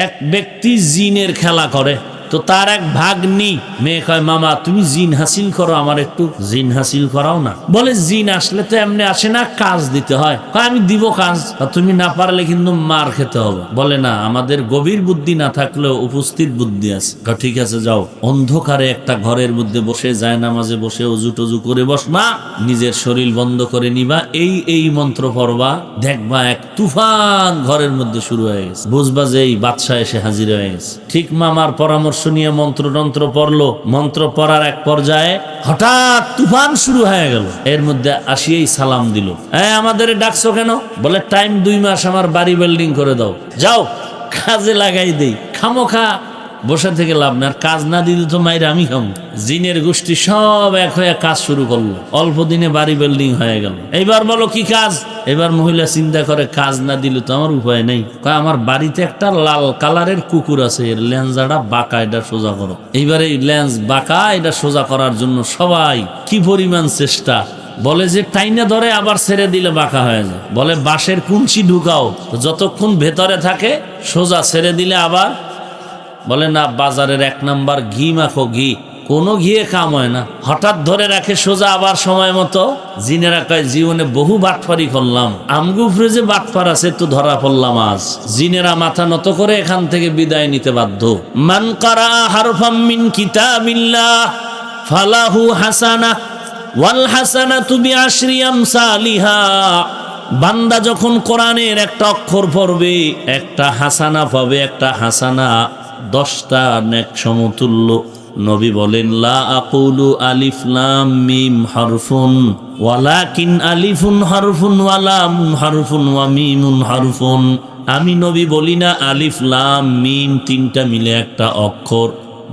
এক ব্যক্তি জিনের খেলা করে, তো তার এক ভাগ্নি মেয়ে কয়, মামা তুমি জিন হাসিল করো, আমার একটু জিন হাসিল করাও না। বলে জিন আসলে তো এমনি আসে না, কাজ দিতে হয়। কয় আমি দিব কাজ, তুমি না পারলে কিন্তু মার খেতে হবে। বলে না, আমাদের গভীর বুদ্ধি না থাকলেও উপস্থিত বুদ্ধি আছে। ঠিক আছে যাও, অন্ধকারে একটা ঘরের মধ্যে বসে জায়নামাজে বসে অজু টজু করে বসবা, নিজের শরীর বন্ধ করে নিবা, এই মন্ত্র পড়বা, দেখবা এক তুফান ঘরের মধ্যে শুরু হয়ে গেছে, বুঝবা যে এই বাদশা এসে হাজির হয়ে গেছে। ঠিক মামার পরামর্শ নিয়ে মন্ত্র পড়লো। মন্ত্র পড়ার এক পর্যায়ে হঠাৎ তুফান শুরু হয়ে গেল। এর মধ্যে আসিয়েই সালাম দিল, আমাদের ডাকছো কেন? বলে টাইম 2 মাস, আমার বাড়ি বিল্ডিং করে দাও, যাও কাজে লাগাই দেই, খামোখা বসে থেকে লাভ না, আর কাজ না দিলে তো মাইরে আমি খাবো। জিনের গোষ্ঠী সব এক হয়ে কাজ শুরু করলো, অল্প দিনে বাড়ি বিল্ডিং হয়ে গেল। এইবার বলো কি কাজ? এবার মহিলা চিন্তা করে, কাজ না দিলে তো আমার উপায় নেই। কয় আমার বাড়িতে একটা লাল কালারের কুকুর আছে, এর লেন্সটা বাঁকা, এটা সোজা করো। এইবার এই লেন্স বাঁকা, এটা সোজা করার জন্য সবাই কি পরিমাণ চেষ্টা। বলে যে টাইনা ধরে আবার ছেড়ে দিলে বাঁকা হয়ে যায়। বলে বাঁশের কুঞ্চি ঢুকাও, যতক্ষণ ভেতরে থাকে সোজা, ছেড়ে দিলে আবার। বলে না, বাজারের 1 নাম্বার ঘি মাখো, ঘি, কোনো ঘিয়ে কাম হয় না। হঠাৎ ধরে রাখে সোজা, আবার সময় মতো। জিনেরা কয় জীবনে বহু বাটফারি করলাম, আমগো উপরে যে বাটফার আছে তো ধরা পড়লাম আজ। জিনেরা মাথা নত করে এখান থেকে বিদায় নিতে বাধ্য। মান কারা হারফাম মিন কিতাবিল্লাহ ফালাহু হাসানা ওয়াল হাসানাতু বিআশরি আমসালিহা। বান্দা যখন কোরআনের একটা অক্ষর পড়বে, একটা হাসানা পাবে, একটা হাসানা 10টা নেক সমতুল্য। নবী বলেন, লা আকুলু আলিফ লাম মিম হরফুন ওয়ালাকিন আলিফুন হরফুন ওয়া লামুন হরফুন ওয়া মিমুন হরফুন। আমি নবী বলি না আলিফ লাম মিম 3টা মিলে একটা অক্ষর,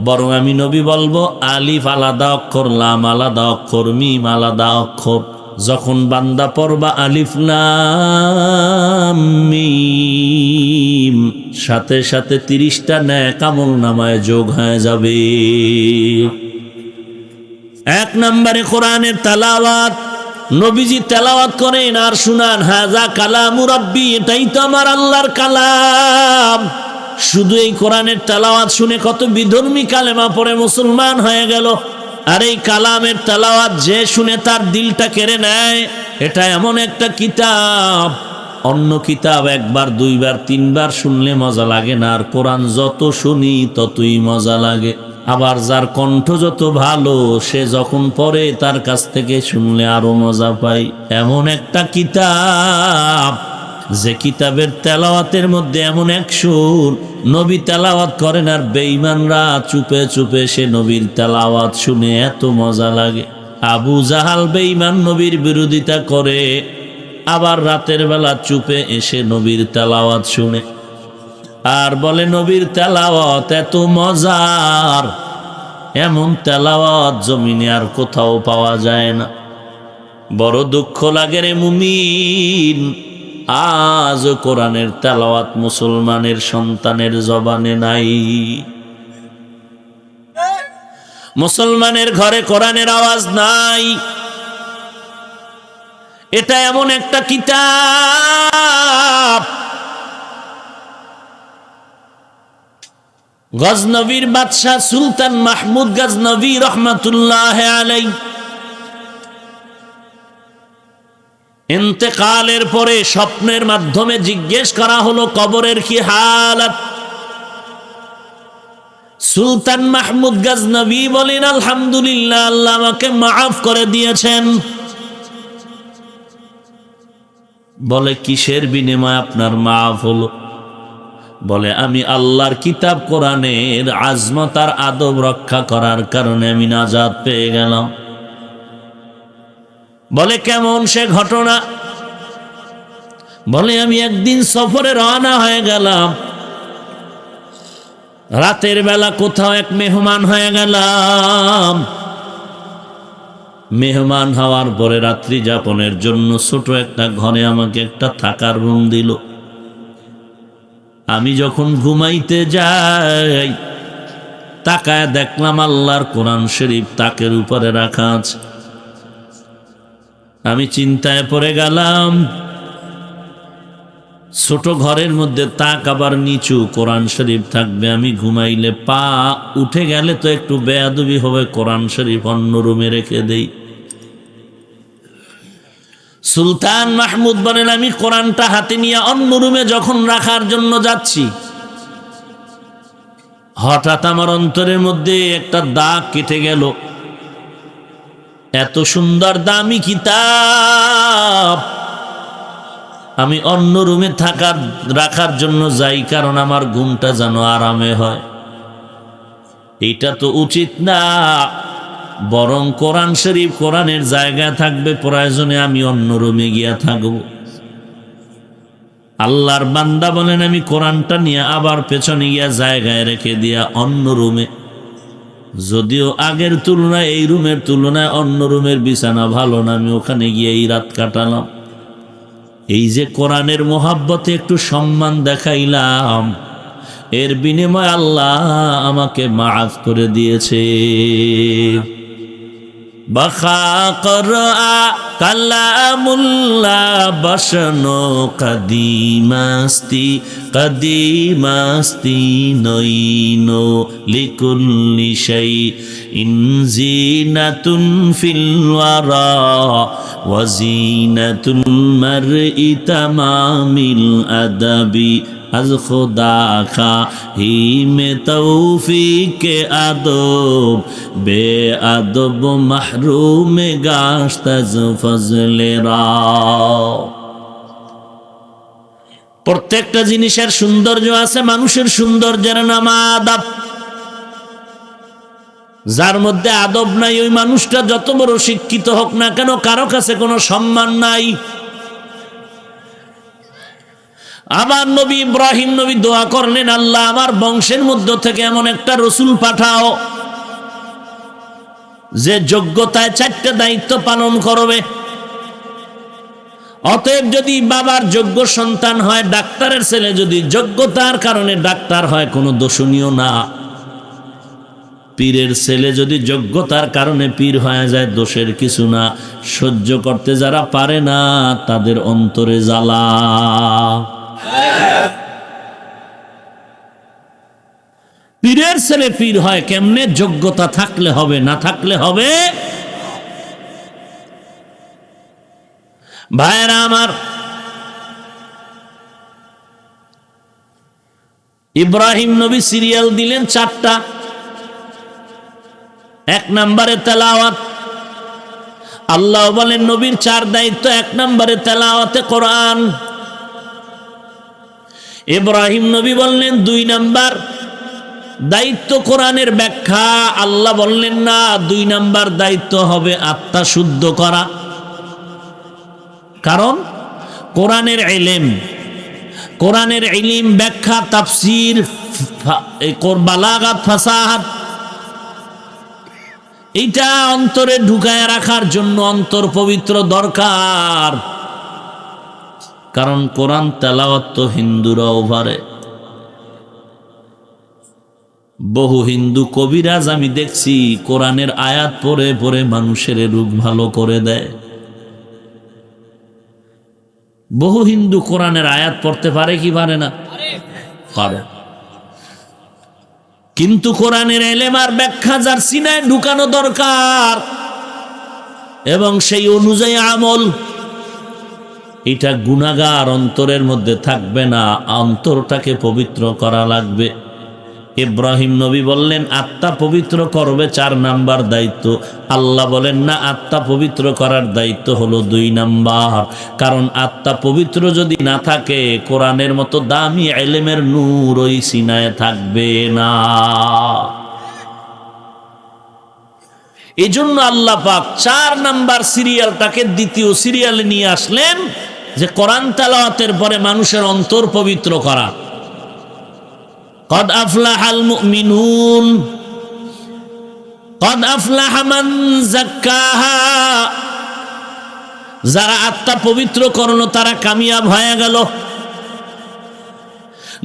বরং আমি নবী বলবো আলিফ আলাদা অক্ষর, লাম আলাদা অক্ষর, মিম আলাদা অক্ষর। যখন বান্দা পড়বা আলিফ লাম মিম, সাথে সাথে 30টা নেক আমলনামায় যোগ হয়ে যাবে। 1 নম্বরে কোরআনের তেলাওয়াত। নবীজি তেলাওয়াত করেন আর শুনান, হাযা কালামু রাব্বি, এটাই তো আমার আল্লাহর কালাম। শুধু এই কোরআনের তেলাওয়াত শুনে কত বিধর্মী কালেমা পড়ে মুসলমান হয়ে গেল। আর এই কালামের তেলাওয়াত যে শুনে তার দিলটা কেড়ে নেয়, এটা এমন একটা কিতাব, অন্য কিতাব 1 বার 2 বার 3 বার শুনলে মজা লাগে না, আর কোরআন যত শুনি ততই মজা লাগে। আবার যার কণ্ঠ যত ভালো, সে যখন পড়ে তার কাছ থেকে শুনলে আরো মজা পাই। এমন একটা কিতাব, যে কিতাবের তেলাওয়াতের মধ্যে এমন এক সুর, নবী তেলাওয়াত করেন আর বেঈমানরা চুপে চুপে সে নবীর তেলাওয়াত শুনে এত মজা লাগে। আবু জাহাল বেঈমান নবীর বিরোধিতা করে, আবার রাতের বেলা চুপে এসে নবীর তেলাওয়াত শুনে আর বলে নবীর তেলাওয়াত এত মজার, এমন তেলাওয়াত জমিনে আর কোথাও পাওয়া যায় না। বড় দুঃখ লাগে রে মুমিন, আজ কোরআনের তেলাওয়াত মুসলমানের সন্তানের জবানে নাই। মুসলমানের ঘরে কোরআনের আওয়াজ নাই। এটা এমন একটা কিতাব, গজনবীর বাদশাহ সুলতান মাহমুদ গজনবী রহমাতুল্লাহ আলাইহি ইন্তেকালের পরে স্বপ্নের মাধ্যমে জিজ্ঞেস করা হলো কবরের কি হালাত। সুলতান মাহমুদ গজনবী বলেন, আলহামদুলিল্লাহ, আল্লাহ আমাকে মাফ করে দিয়েছেন। বলে কিসের বিনিময়ে আপনার মাফ হলো? বলে আমি আল্লাহর কিতাব কোরআনের আজমত আর আদব রক্ষা করার কারণে আমি নাজাত পেয়ে গেলাম। বলে কেমন সে ঘটনা? বলে আমি একদিন সফরে রওনা হয়ে গেলাম, রাতের বেলা কোথাও এক মেহমান হয়ে গেলাম। মেহমান হওয়ার পরে রাত্রি যাপনের জন্য ছোট একটা ঘরে আমাকে একটা থাকার রুম দিল। আমি যখন ঘুমাইতে যাই, তাকায় দেখলাম আল্লাহর কোরআন শরীফ তাকের উপরে রাখা আছে। আমি চিন্তায় পড়ে গেলাম, ছোট ঘরের মধ্যে তাক আবার নিচু, কোরআন শরীফ থাকবে। আমি ঘুমাইলে পা উঠে গেলে তো একটু বেয়াদবি হবে, কোরআন শরীফ অন্য রুমে রেখে দেই। সুলতান মাহমুদ বলেন, আমি কোরআনটা হাতে নিয়ে অন্য রুমে যখন রাখার জন্য যাচ্ছি, হঠাৎ আমার অন্তরের মধ্যে একটা দাগ কেটে গেল। এত সুন্দর দামি কিতাব আমি অন্য রুমে রাখার জন্য যাই, কারণ আমার ঘুমটা যেন আরামে হয়। এটা তো উচিত না, বরং কোরআন শরীফ কোরআনের জায়গায় থাকবে, প্রয়োজনে আমি অন্য রুমে গিয়া থাকব। আল্লাহর বান্দা বলেন, আমি কোরআনটা নিয়ে আবার পেছনে গিয়া জায়গায় রেখে দিয়া অন্য রুমে, যদিও আগের তুলনায় এই রুমের তুলনায় অন্য রুমের বিছানা ভালো না, আমি ওখানে গিয়ে এই রাত কাটালাম। এই যে কোরআনের মোহাব্বতে একটু সম্মান দেখাইলাম, এর বিনিময়ে আল্লাহ আমাকে মাফ করে দিয়েছে। বাখা করা কালামুল্লাহ বসনো কদিমাস্তি নইনো লিকুল্লি শাই ইনজিনাতুন ফিল ওয়ারা ওয়াজিনাতুল মারই তামামিল আদাবি আজ খুদা খাহি মে তৌফিক আদব বে আদব মাহরুম গাশত আজ ফজলে রা। প্রত্যেকটা জিনিসের সৌন্দর্য আছে, মানুষের সৌন্দর্যের নাম আদব। যার মধ্যে আদব নাই, ওই মানুষটা যত বড় শিক্ষিত হোক না কেন, কারো কাছে কোনো সম্মান নাই। আমার নবী ইব্রাহিম নবী দোয়া করলেন, আল্লাহ আমার বংশের মধ্য থেকে এমন একটা রসুল পাঠাও যে যোগ্যতায় 4টা দায়িত্ব পালন করবে। অতএব যদি বাবার যোগ্য সন্তান হয়, ডাক্তারের ছেলে যদি যোগ্যতার কারণে ডাক্তার হয়, কোনো দোষণীয় না। পীরের ছেলে যদি যোগ্যতার কারণে পীর হয়ে যায়, দোষের কিছু না। সহ্য করতে যারা পারে না, তাদের অন্তরে জ্বালা। পীরের ছেলে পীর হয় কেমনে? যোগ্যতা থাকলে হবে, না থাকলে হবে। ভাইরা আমার, ইব্রাহিম নবী সিরিয়াল দিলেন 4টা। 1 নম্বরে তেলাওয়াত। আল্লাহ বলেন নবীর 4 দায়িত্ব। 1 নম্বরে তেলাওয়াতে কোরআন। ইব্রাহিম নবী বললেন 2 নম্বর দায়িত্ব কোরআনের ব্যাখ্যা। আল্লাহ বললেন না, 2 নম্বর দায়িত্ব হবে আত্মা শুদ্ধ করা। কারণ কোরআনের ইলম, ব্যাখ্যা, তাফসীর, বালাগাত, ফাসাহাত, এটা অন্তরে ঢুকায় রাখার জন্য অন্তর পবিত্র দরকার। কারণ কোরআন তেলাওয়াত তো হিন্দুরাও পারে। বহু হিন্দু কবিরাজ আমি দেখছি কোরআনের আয়াত পড়ে পড়ে মানুষের রোগ ভালো করে দেয়। বহু হিন্দু কোরআনের আয়াত পড়তে পারে কি পারে না? পারে। কিন্তু কোরআনের ইলম আর ব্যাখ্যা যার সিনায় ঢুকানো দরকার এবং সেই অনুযায়ী আমল, এটা গুনাহগার অন্তরের মধ্যে থাকবে না। অন্তরটাকে পবিত্র করা লাগবে। ইব্রাহিম নবী বললেন আত্মা পবিত্র করবে 4 নাম্বার দায়িত্ব। আল্লাহ বলেন না, আত্মা পবিত্র করার দায়িত্ব হলো 2 নাম্বার। কারণ আত্মা পবিত্র যদি না থাকে, কোরআনের মতো দামি ইলমের নূর ওই সিনায় থাকবে না। এজন্য আল্লাহ পাক 4 নাম্বার সিরিয়ালটাকে 2য় সিরিয়ালে নিয়ে আসলেন, যে কোরআন তেলাওয়াতের পরে মানুষের অন্তর পবিত্র করা। قد أفلح المؤمنون قد أفلح من زكاها। যারা আত্মা পবিত্র করলো তারা কামিয়াব হয়ে গেল।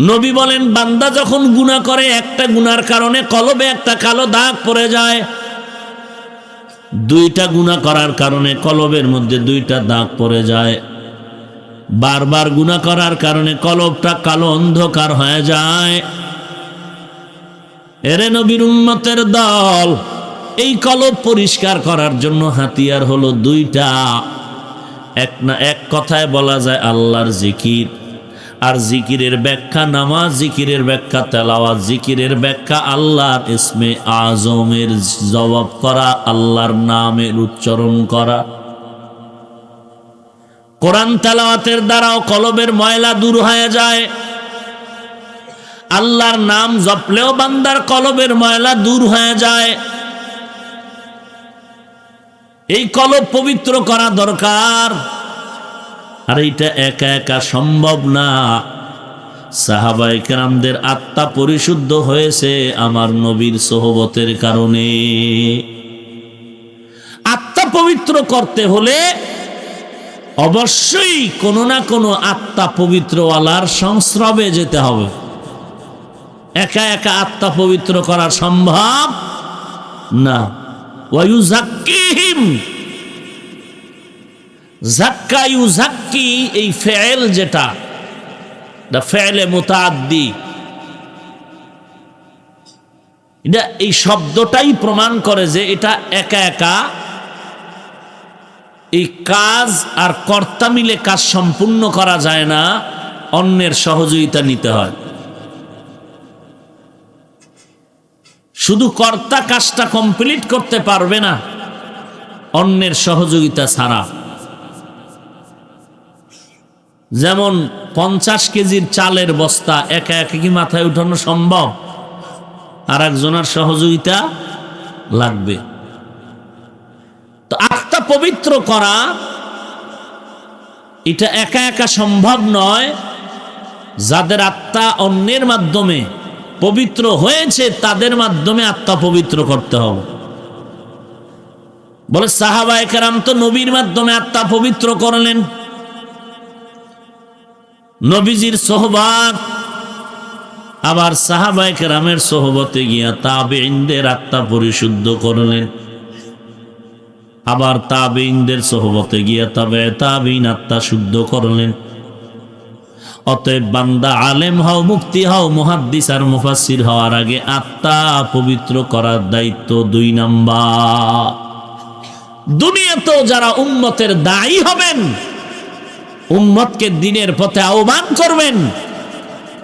নবী বলেন, বান্দা যখন গুনাহ করে, একটা গুনার কারণে কলবে একটা কালো দাগ পড়ে যায়। 2টা গুনাহ করার কারণে কলবের মধ্যে 2টা দাগ পড়ে যায়। বারবার গুনাহ করার কারণে কলবটা কালো অন্ধকার হয়ে যায়। এরে নবীর উম্মতের দল, এই কলব পরিষ্কার করার জন্য হাতিয়ার হলো দুইটা। এক কথায় বলা যায় আল্লাহর জিকির, আর জিকিরের ব্যাখ্যা নামাজ, জিকিরের ব্যাখ্যা তেলাওয়াত, জিকিরের ব্যাখ্যা আল্লাহর ইসমে আজমের জবাব করা, আল্লাহর নামের উচ্চারণ করা। কোরআন তেলাওয়াতের দ্বারাও কলবের ময়লা দূর হয়ে যায়। আল্লাহর নাম জপলেও বান্দার কলবের ময়লা দূর হয়ে যায়। এই কলব পবিত্র করা দরকার, আর এটা একা একা সম্ভব না। সাহাবায়ে কেরামদের আত্মা পরিশুদ্ধ হয়েছে আমার নবীর সোহবতের কারণে। আত্মা পবিত্র করতে হলে অবশ্যই কোনো না কোনো আত্মা পবিত্রওয়ালার সংস্রবে যেতে হবে। একা একা আত্মা পবিত্র করা সম্ভব না। ওয়ায়ুযাক্কিহিম, যাক্কা ইউযাক্কি, এই ফেল যেটা ফেলে মুতাআদ্দি, এটা এই শব্দটাই প্রমাণ করে যে এটা একা একা এই কাজ আর কর্তা মিলে কাজ সম্পূর্ণ করা যায় না, অন্যের সহযোগিতা নিতে হয়। শুধু কর্তা কাজটা কমপ্লিট করতে পারবে না অন্যের সহযোগিতা ছাড়া। যেমন 50 কেজির চালের বস্তা একা একা কি মাথায় উঠানো সম্ভব? আর একজনের সহযোগিতা লাগবে। তো আত্মা পবিত্র করা এটা একা একা সম্ভব নয়। যাদের আত্মা অন্যের মাধ্যমে পবিত্র হয়েছে তাদের মাধ্যমে আত্মা পবিত্র করতে হবে। বলে সাহাবায়ে কেরাম তো নবীর মাধ্যমে আত্মা পবিত্র করলেন, নবীজির সোহবত, আবার সাহাবায়ে কেরামের সোহবতে গিয়া তাবেঈনদের আত্মা পরিশুদ্ধ করলেন, আবার তাবেঈনদের সোহবতে গিয়া তাবেঈন আত্মা শুদ্ধ করলেন। অতএব বান্দা আলেম হও, মুফতি হও, মুহাদ্দিস আর মুফাসসির হওয়ার আগে আত্মা পবিত্র করার দায়িত্ব 2 নাম্বার। দুনিয়াতেও যারা উম্মতের দায়ী হবেন, উম্মতকে দ্বীনের পথে আহ্বান করবেন,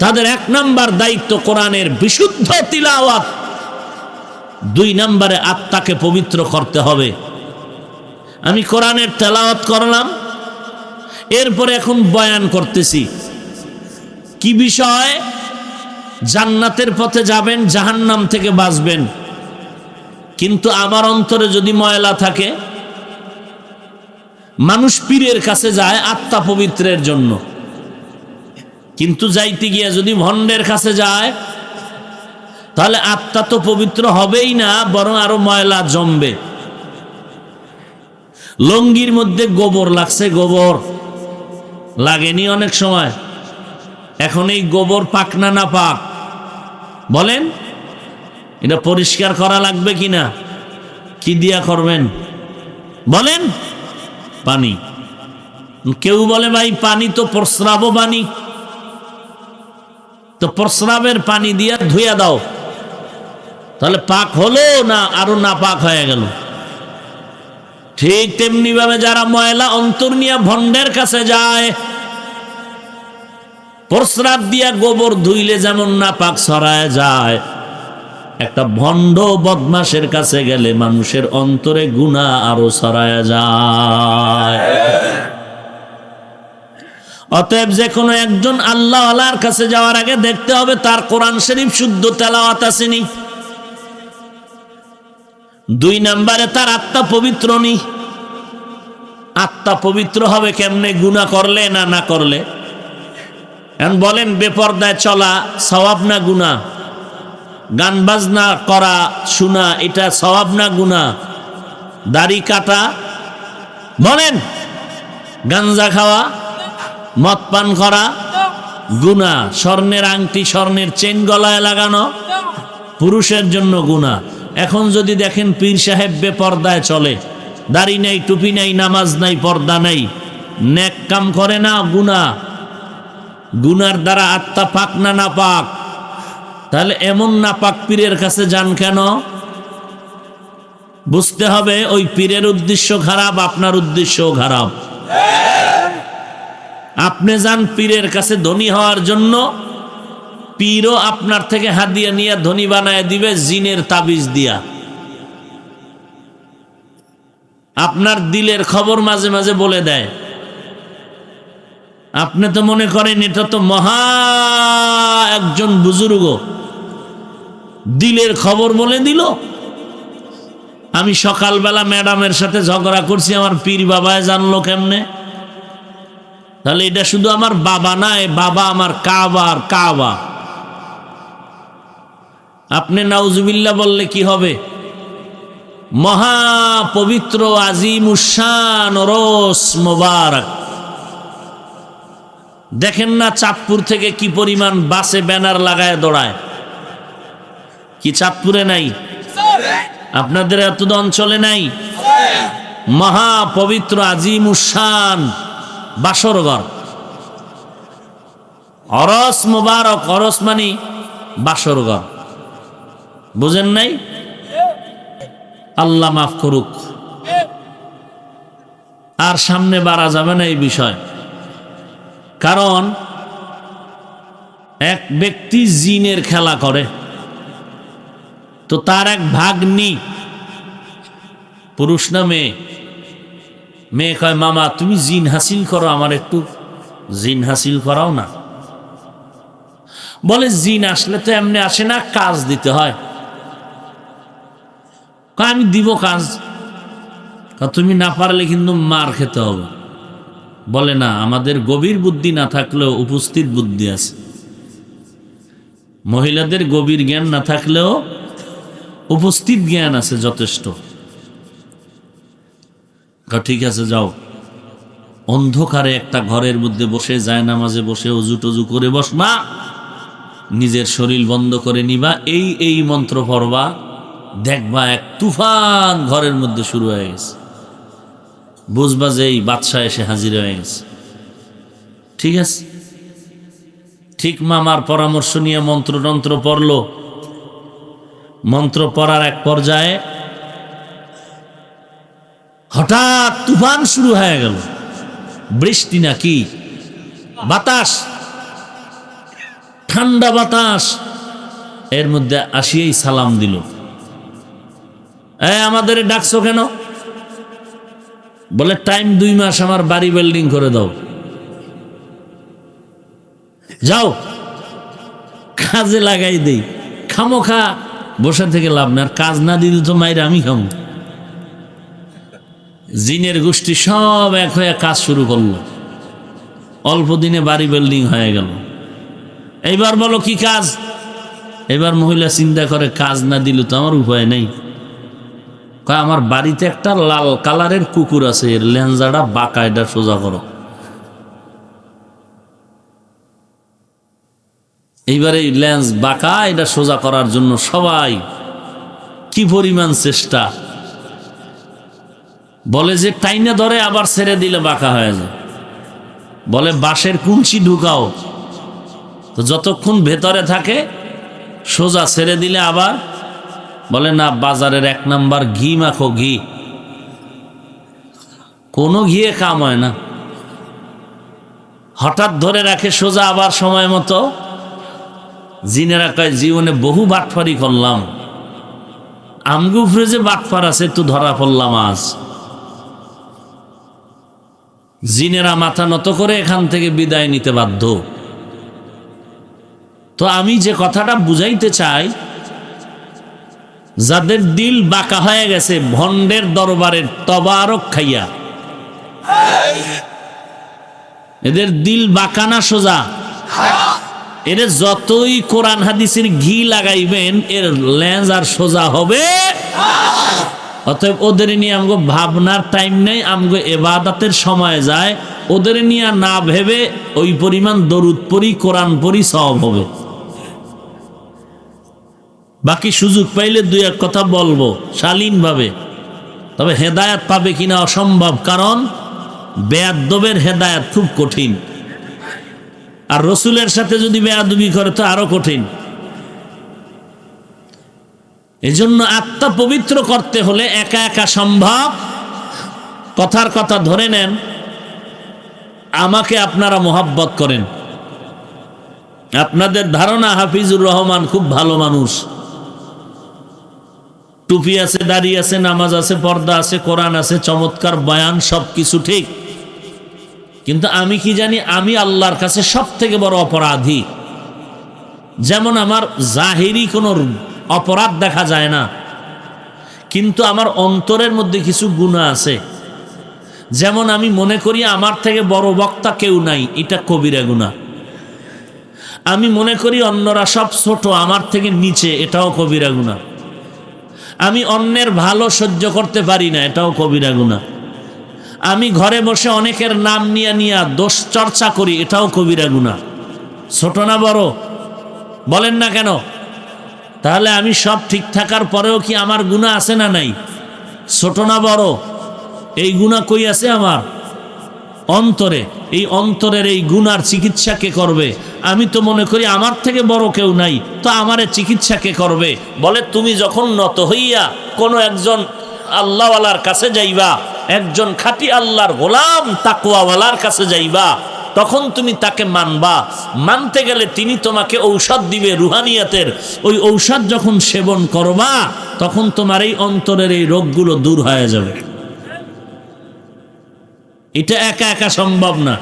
তাদের 1 নাম্বার দায়িত্ব কোরআনের বিশুদ্ধ তিলাওয়াত, 2 নম্বরে আত্মাকে পবিত্র করতে হবে। আমি কোরআনের তেলাওয়াত করলাম, এরপরে এখন বয়ান করতেছি কি বিষয়? জান্নাতের পথে যাবেন, জাহান্নাম থেকে বাঁচবেন। কিন্তু আমার অন্তরে যদি ময়লা থাকে, মানুষ পীরের কাছে যায় আত্মা পবিত্রের জন্য, কিন্তু যাইতে গিয়া যদি ভণ্ডের কাছে যায় তাহলে আত্মা তো পবিত্র হবেই না, বরং আরো ময়লা জমবে। লঙ্গির মধ্যে গোবর লাগছে, গোবর লাগেনি অনেক সময়, এখন এই গোবর পাক না না পাক বলেন? এটা পরিষ্কার করা লাগবে কিনা? কি দিয়া করবেন বলেন? পানি। কেউ বলে ভাই পানি তো প্রস্রাবও পানি, তো প্রস্রাবের পানি দিয়া ধুইয়া দাও, তাহলে পাক হলো না আরো না পাক হয়ে গেল? ঠিক তেমনি ভাবে যারা ময়লা অন্তর নিয়ে ভণ্ডের কাছে যায়, প্রস্রাব দিয়া গোবর ধুইলে যেমন না পাক ছড়ায় যায়, একটা ভণ্ড বদমাশের কাছে গেলে মানুষের অন্তরে গুনাহ আরো ছড়ায় যায়। অতএব যে কোনো একজন আল্লাহ ওয়ালার কাছে যাওয়ার আগে দেখতে হবে তার কোরআন শরীফ শুদ্ধ তেলাওয়াত আসেনি। 2 নম্বরে তার আত্মা পবিত্র নেই। আত্মা পবিত্র হবে কেমনে? গুনাহ করলে না না করলে? এখন বলেন, বেপরদায় চলা সওয়াব না গুনাহ? গান বাজনা করা শোনা এটা সওয়াব না গুনাহ? দাড়ি কাটা বলেন, গাঞ্জা খাওয়া, মদ পান করা গুনাহ। স্বর্ণের আংটি, স্বর্ণের চেন গলায় লাগানো পুরুষের জন্য গুনাহ। এখন যদি দেখেন পীর সাহেব বেপরদায় চলে, দাড়ি নাই, টুপি নাই, নামাজ নাই, পর্দা নাই, নেক কাম করে না গুনাহ, গুনার দ্বারা আত্মা পাক না নাপাক? তাহলে এমন নাপাক পীরের কাছে যান কেন? বুঝতে হবে ওই পীরের উদ্দেশ্য খারাপ, আপনার উদ্দেশ্যও খারাপ। আপনি যান পীরের কাছে ধনী হওয়ার জন্য, পীরও আপনার থেকে হাদিয়া নিয়ে ধনী বানায় দিবে জিনের তাবিজ দিয়া। আপনার দিলের খবর মাঝে মাঝে বলে দেয়। আপনি তো মনে করেন এটা তো মহা একজন বুজুর্গ, দিলের খবর বলে দিল। আমি সকালবেলা ম্যাডামের সাথে ঝগড়া করছি, আমার পীর বাবায় জানলো কেমনে? তাহলে এটা শুধু আমার বাবা না, এ বাবা আমার কাবা আর কাবা। আপনি নাউজুবিল্লাহ বললে কি হবে? মহা পবিত্র আজিম উশান ওরস মোবারক। দেখেন না চাঁদপুর থেকে কি পরিমাণ বাসে ব্যানার লাগায় দৌড়ায়? কি চাঁদপুরে নাই? আপনাদের এত অঞ্চলে নাই? মহা পবিত্র আজিম উশান বাসরঘর, অরস মোবারক। অরস মানে বাসরঘর, বুঝেন নাই? আল্লাহ মাফ করুক। আর সামনে বাড়া যাবে না এই বিষয়। কারণ এক ব্যক্তি জিনের খেলা করে, তো তার এক ভাগ্নি, পুরুষ না মেয়ে, মেয়ে কয় মামা তুমি জিন হাসিল করো, আমার একটু জিন হাসিল করাও না। বলে জিন আসলে তো এমনি আসে না, কাজ দিতে হয়। আমি দিব কাজ, তুমি না পারলে কিন্তু মার খেতে হবে। বলে না, আমাদের গভীর বুদ্ধি না থাকলেও উপস্থিত বুদ্ধি আছে। মহিলাদের গভীর জ্ঞান না থাকলেও উপস্থিত জ্ঞান আছে যথেষ্ট। ঠিক আছে যাও, অন্ধকারে একটা ঘরের মধ্যে বসে জায়নামাজে বসে অজু টজু করে বসবা, নিজের শরীর বন্ধ করে নিবা, এই মন্ত্র পড়বা, দেখবা এক তুফান ঘরের মধ্যে শুরু হয়ে গেছে। বুঝবা যে এই বাদশা এসে হাজির হয়ে গেছে। ঠিক আছে, ঠিক মামার পরামর্শ নিয়ে মন্ত্রতন্ত্র পড়ল। মন্ত্র পড়ার এক পর্যায়ে হঠাৎ তুফান শুরু হয়ে গেল। বৃষ্টি নাকি বাতাস, ঠান্ডা বাতাস। এর মধ্যে আসিয়েই সালাম দিল, আমাদের ডাকছো কেন? বলে টাইম 2 মাস, আমার বাড়ি বিল্ডিং করে দাও, যাও কাজে লাগাই দেই। খামোখা বসে থেকে লাভ না, আর কাজ না দিলে তো মাইরে আমি খামো। জিনের গোষ্ঠী সব এক হয়ে কাজ শুরু করলো, অল্প দিনে বাড়ি বিল্ডিং হয়ে গেল। এইবার বলো কি কাজ? এবার মহিলা চিন্তা করে, কাজ না দিলে তো আমার উপায় নেই। আমার বাড়িতে একটা লাল কালারের কুকুর আছে, এর লেঞ্জাটা বাঁকা, এটা সোজা করো। এইবার এই লেন্স বাঁকা, এটা সোজা করার জন্য সবাই কি পরিমাণ চেষ্টা। বলে যে টাইনে ধরে আবার ছেড়ে দিলে বাঁকা হয়ে যায়। বলে বাঁশের কুঞ্চি ঢুকাও, তো যতক্ষণ ভেতরে থাকে সোজা ছেড়ে দিলে আবার। বলে না, বাজারের 1 নাম্বার ঘি মাখো, ঘি। কোনো ঘিয়ে কাম হয় না। হঠাৎ ধরে রাখে সোজা, আবার সময় মতো। জিনেরা কয় জীবনে বহু বাটফারি করলাম, আমগো উপরে যে বাটফার আছে তো ধরা পড়লাম আজ। জিনেরা মাথা নত করে এখান থেকে বিদায় নিতে বাধ্য। তো আমি যে কথাটা বুঝাইতে চাই, যাদের দিল বাঁকা হয়ে গেছে ভণ্ডের দরবারের তবারক খাইয়া, এদের দিল বাঁকা না সোজা। এর যতই কোরআন হাদিসের ঘি লাগাইবেন, এর লেন্স আর সোজা হবে। অতএব ওদের নিয়ে আমগো ভাবনার টাইম নেই, আমগো এবাদতের সময় যায়। ওদের নিয়ে না ভেবে ওই পরিমাণ দরুদ পড়ি, কোরআন পড়ি, সওয়াব হবে। বাকি সুযোগ পাইলে 2-1 কথা বলবো শালীনভাবে, তবে হেদায়েত পাবে কিনা অসম্ভব। কারণ বেয়াদবের হেদায়েত খুব কঠিন, আর রসুলের সাথে যদি বেয়াদবি করে তো আরো কঠিন। এজন্য আত্মা পবিত্র করতে হলে একা একা সম্ভব। কথার কথা ধরে নেন, আমাকে আপনারা মোহাব্বত করেন, আপনাদের ধারণা হাফিজুর রহমান খুব ভালো মানুষ, টুপি আছে, দাড়ি আছে, নামাজ আছে, পর্দা আছে, কোরআন আছে, চমৎকার বয়ান, সবকিছু ঠিক। কিন্তু আমি কি জানি, আমি আল্লাহর কাছে সব থেকে বড় অপরাধী। যেমন আমার জাহিরি কোনো অপরাধ দেখা যায় না, কিন্তু আমার অন্তরের মধ্যে কিছু গুনাহ আছে। যেমন আমি মনে করি আমার থেকে বড় বক্তা কেউ নাই, এটা কবিরা গুনাহ। আমি মনে করি অন্যরা সব ছোট, আমার থেকে নিচে, এটাও কবিরা গুনাহ। আমি অন্যের ভালো সহ্য করতে পারি না, এটাও কবিরা গুনাহ। আমি ঘরে বসে অনেকের নাম নিয়ে দোষ চর্চা করি, এটাও কবিরা গুনাহ। ছোট না বড়? বলেন না কেন? তাহলে আমি সব ঠিক থাকার পরেও কি আমার গুনাহ আছে না নাই? ছোট না বড়? এই গুনাহ কই আছে? আমার অন্তরে। এই অন্তরের এই গুনার চিকিৎসা কে করবে? আমি তো মনে করি আমার থেকে বড় কেউ নাই, তো আমারে চিকিৎসা কে করবে? বলে তুমি যখন নত হইয়া কোনো একজন আল্লাহওয়ালার কাছে যাইবা, একজন খাঁটি আল্লাহর গোলাম তাকওয়াওয়ালার কাছে যাইবা, তখন তুমি তাকে মানবা। মানতে গেলে তিনি তোমাকে ঔষধ দিবে রুহানিয়াতের। ওই ঔষধ যখন সেবন করবা, তখন তোমার এই অন্তরের এই রোগগুলো দূর হয়ে যাবে। এটা একা একা সম্ভব না,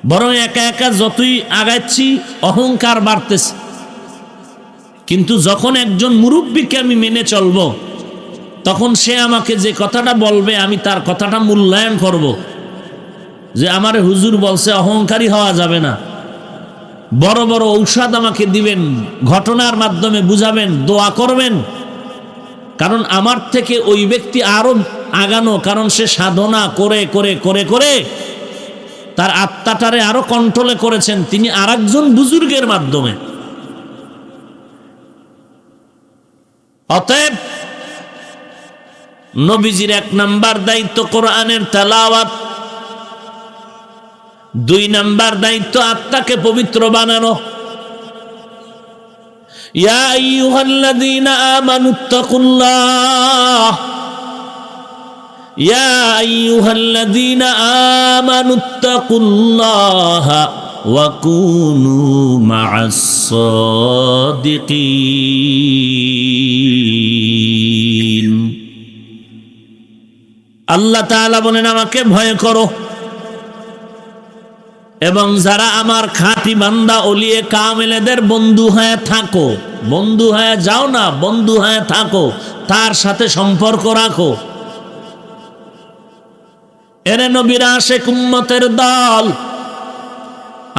বরং একা একা যতই আগাচ্ছি অহংকার বাড়তেছে। কিন্তু যখন একজন মুরব্বীকে আমি মেনে চলব, তখন সে আমাকে যে কথাটা বলবে আমি তার কথাটা মূল্যায়ন করব। যে আমার হুজুর বলছে অহংকারী হওয়া যাবে না, বড় বড় ঔষধ আমাকে দিবেন, ঘটনার মাধ্যমে বুঝাবেন, দোয়া করবেন। কারণ আমার থেকে ওই ব্যক্তি আরো আগানো, কারণ সে সাধনা করে করে করে করে তার আত্মাটারে আরো কন্ট্রোলে করেছেন তিনি আরেকজন বুজুর্গের মাধ্যমে। অতএব নবীজির 1 নাম্বার দায়িত্ব কোরআনের তেলাওয়াত, 2 নাম্বার দায়িত্ব আত্মাকে পবিত্র বানানো। ইয়া আইয়ুহাল্লাযীনা আমানুত্তাকুল্লাহ, ইয়া আইয়ুহাল্লাযীনা আমানুত্তাকুল্লাহ ওয়া কুনু মা'আস সাদিকিন। আল্লাহ তাআলা বলেন আমাকে ভয় করো এবং যারা আমার খাঁটি বান্দা ওলিয়ে কামেলেদের বন্ধু হয়ে থাকো। বন্ধু হয়ে যাও না, বন্ধু হয়ে থাকো, তার সাথে সম্পর্ক রাখো। এরে নবীর আশিক উম্মতের দল,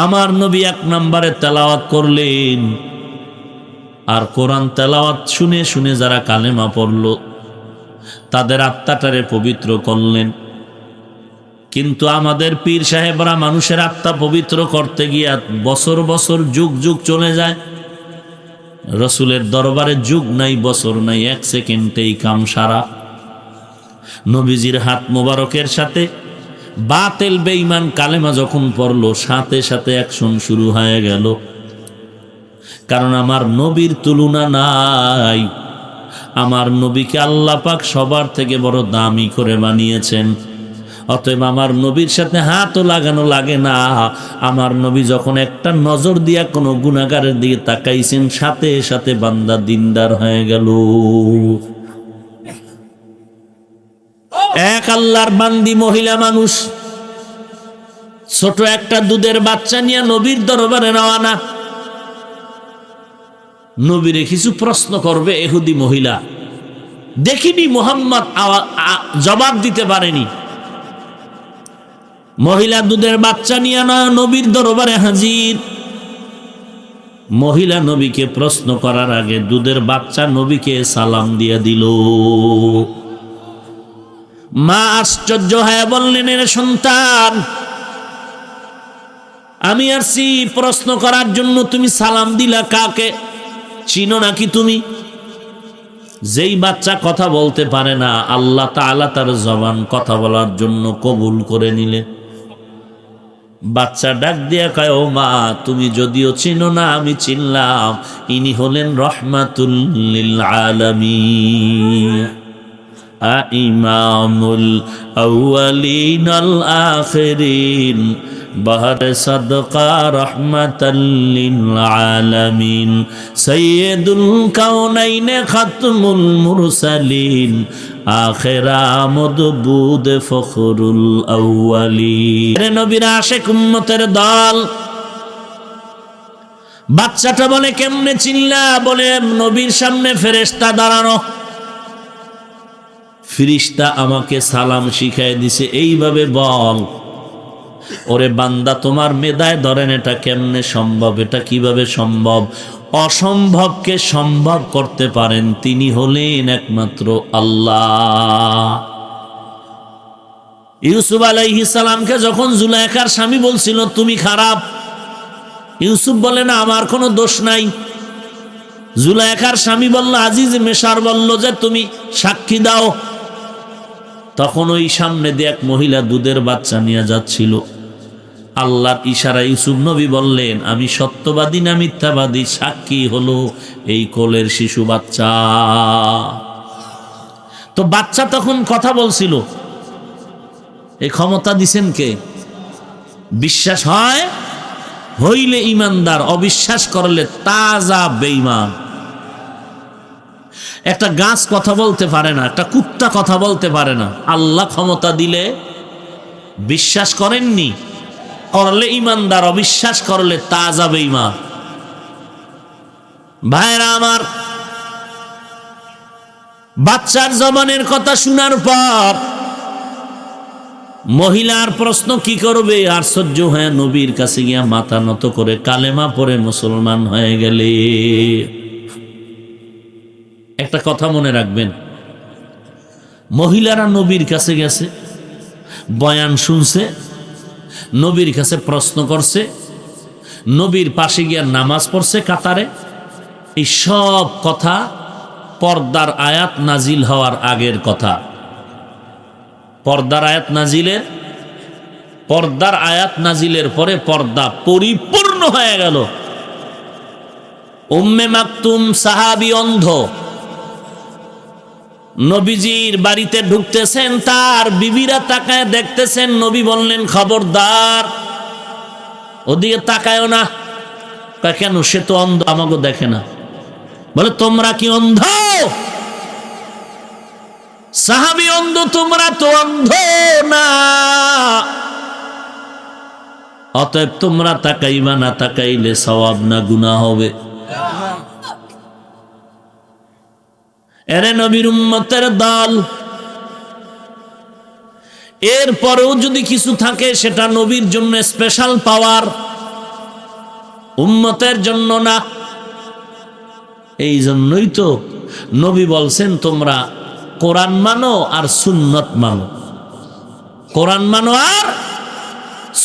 আমার নবী 1 নম্বরে তেলাওয়াত করলেন, আর কোরআন তেলাওয়াত শুনে শুনে যারা কালেমা পড়ল তাদের আত্মাটারে পবিত্র করলেন। কিন্তু আমাদের পীর সাহেবরা মানুষের আত্মা পবিত্র করতে গিয়া বছর বছর যুগ যুগ চলে যায়। রসুলের দরবারে যুগ নাই, বছর নাই, 1 সেকেন্ডেই কাম সারা। নবীজির হাত মোবারকের সাথে বাতিল বেঈমান কালেমা যখন পড়ল, সাথে সাথে অ্যাকশন শুরু হয়ে গেল। কারণ আমার নবীর তুলনা নাই। আমার নবীকে আল্লাহ পাক সবার থেকে বড় দামি করে বানিয়েছেন। অতএব আমার নবীর সাথে হাতও লাগানো লাগে না। আমার নবী যখন একটা নজর দিয়া কোনো গুনাহগারের দিকে তাকাইছেন, সাথে সাথে বান্দা দিনদার হয়ে গেল। এক আল্লাহর বান্দি মহিলা মানুষ ছোট একটা দুধের বাচ্চা নিয়ে নবীর দরবারে রওনা। নবীরে কিছু প্রশ্ন করবে ইহুদি মহিলা, দেখিনি মুহাম্মদ জবাব দিতে পারেনি। মহিলা দুধের বাচ্চা নিয়ে না নবীর দরবারে হাজির। মহিলা নবীকে প্রশ্ন করার আগে দুধের বাচ্চা নবীকে সালাম দিয়ে দিল। মা আশ্চর্য হয়ে বললেন, এর সন্তান, আমি আসছি প্রশ্ন করার জন্য, তুমি সালাম দিলা কাকে? চিনো নাকি তুমি? যেই বাচ্চা কথা বলতে পারে না, আল্লাহ তাআলা তার জবান কথা বলার জন্য কবুল করে নিলেন। বাচ্চা ডাক দিয়া কয়, ও মা, তুমি যদিও চিনো না, আমি চিনলাম, ইনি হলেন রহমাতুল লিল আলামিন, ইমামুল আউয়ালিন আল আখিরিন, বাহর সাদকা রহমাতাল লিল আলামিন, সাইয়্যিদুল কাউনাইন খাতমুল মুরসালিন, আখিরা মদবুদ ফখরুল আউয়ালিন। রে নবীর আশিক উম্মতের দল। বাচ্চাটা বলে, কেমনে চিল্লা? বলে, নবীর সামনে ফেরেশতা দাঁড়ানো, ফেরেশতা আমাকে সালাম শিখাই দিছে, এইভাবে বল। ওরে বান্দা, তোমার মেধায় ধরেন, এটা কেমনে সম্ভব? এটা কিভাবে সম্ভব? অসম্ভবকে সম্ভব করতে পারেন তিনি হলেন একমাত্র আল্লাহ। ইউসুফ আলাইহিস সালামকে যখন জুলাইখার স্বামী বলছিল তুমি খারাপ, ইউসুফ বলে না, আমার কোনো দোষ নাই। জুলাইখার স্বামী বলল, আজিজ মেসার বলল যে তুমি সাক্ষী দাও। তখন ওই সামনে দিয়ে এক মহিলা দুধের বাচ্চা নিয়ে যাচ্ছিল। আল্লাহর ইশারা ইউসুফ নবী বললেন, আমি সত্যবাদী না মিথ্যাবাদী? সাক্ষী হলো এই কোলের শিশু বাচ্চা। তো বাচ্চা তখন কথা বলছিল, এই ক্ষমতা দিছেন কে? বিশ্বাস হয় হইলে ইমানদার, অবিশ্বাস করলে তাজা বেঈমান। একটা গাছ কথা বলতে পারে না, একটা কুত্তা কথা বলতে পারে না, আল্লাহ ক্ষমতা দিলে বিশ্বাস করেননি, করলে ইমানদার, অবিশ্বাস করলে তাজা বেঈমান। ভাইরা আমার, বাচ্চার জবানের কথা শোনার পর মহিলার প্রশ্ন কি করবে? আশ্চর্য হয়ে নবীর কাছে গিয়া মাথা নত করে কালেমা পড়ে মুসলমান হয়ে গেলে। একটা কথা মনে রাখবেন, মহিলারা নবীর কাছে গেছে, বয়ান শুনছে, নবীর কাছে প্রশ্ন করছে, নবীর পাশে গিয়া নামাজ পড়ছে কাতারে। এই সব কথা পর্দার আয়াত নাজিল হওয়ার আগের কথা। পর্দার আয়াত নাজিলের পরে পর্দা পরিপূর্ণ হয়ে গেল। উম্মে মাকতুম সাহাবী অন্ধ, নবীজির বাড়িতে ঢুকতেছেন, তার বিবিরা তাকায় দেখতেছেন। নবী বললেন, খবরদার ওদিকে তাকায়ও না। কেন? সে তো অন্ধ, আমাকে দেখে না। বলে, তোমরা কি অন্ধ? সাহাবী অন্ধ, তোমরা তো অন্ধ না, অতএব তোমরা তাকাইবা না, তাকাইলে সওয়াব না গুনাহ হবে। এরে নবীর উম্মতের দল, এরপরেও যদি কিছু থাকে সেটা নবীর জন্য স্পেশাল পাওয়ার, উম্মতের জন্য না। এই জন্যই তো নবী বলছেন, তোমরা কোরআন মানো আর সুন্নত মানো, কোরআন মানো আর